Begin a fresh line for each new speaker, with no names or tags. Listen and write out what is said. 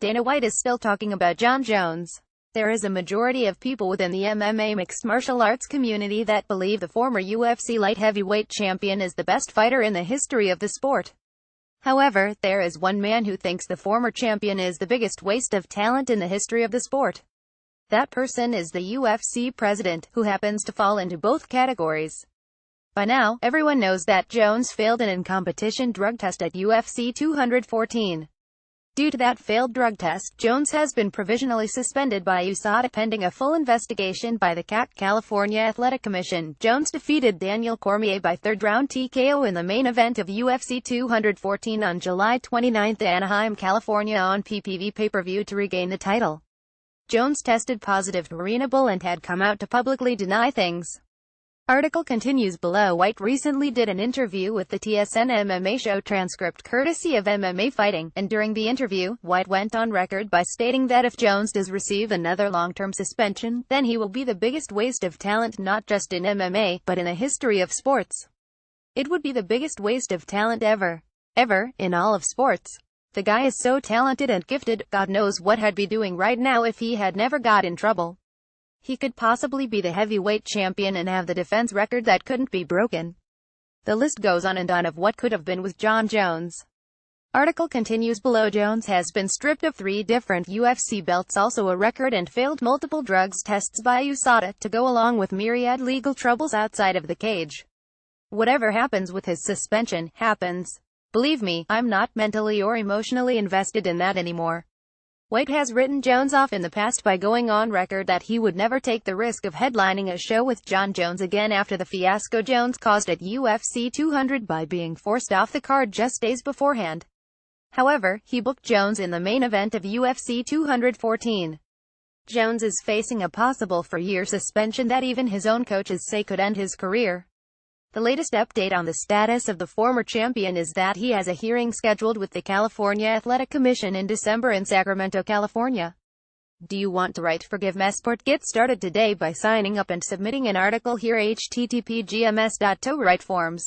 Dana White is still talking about Jon Jones. There is a majority of people within the MMA mixed martial arts community that believe the former UFC light heavyweight champion is the best fighter in the history of the sport. However, there is one man who thinks the former champion is the biggest waste of talent in the history of the sport. That person is the UFC president, who happens to fall into both categories. By now, everyone knows that Jones failed an in-competition drug test at UFC 214. Due to that failed drug test, Jones has been provisionally suspended by USADA pending a full investigation by the California Athletic Commission. Jones defeated Daniel Cormier by third-round TKO in the main event of UFC 214 on July 29 in Anaheim, California on PPV pay-per-view to regain the title. Jones tested positive for Renable and had come out to publicly deny things. Article continues below. White recently did an interview with the TSN MMA show Transcript courtesy of MMA Fighting, and during the interview, White went on record by stating that if Jones does receive another long-term suspension, then he will be the biggest waste of talent not just in MMA, but in the history of sports. It would be the biggest waste of talent ever, in all of sports. The guy is so talented and gifted, God knows what he'd be doing right now if he had never got in trouble. He could possibly be the heavyweight champion and have the defense record that couldn't be broken. The list goes on and on of what could have been with Jon Jones. Article continues below. Jones has been stripped of 3 different UFC belts, also a record, and failed multiple drugs tests by USADA, to go along with myriad legal troubles outside of the cage. Whatever happens with his suspension, happens. Believe me, I'm not mentally or emotionally invested in that anymore. White has written Jones off in the past by going on record that he would never take the risk of headlining a show with Jon Jones again after the fiasco Jones caused at UFC 200 by being forced off the card just days beforehand. However, he booked Jones in the main event of UFC 214. Jones is facing a possible 4-year suspension that even his own coaches say could end his career. The latest update on the status of the former champion is that he has a hearing scheduled with the California Athletic Commission in December in Sacramento, California. Do you want to write Forgive Mesport? Get started today by signing up and submitting an article here. http://gms.to write forms.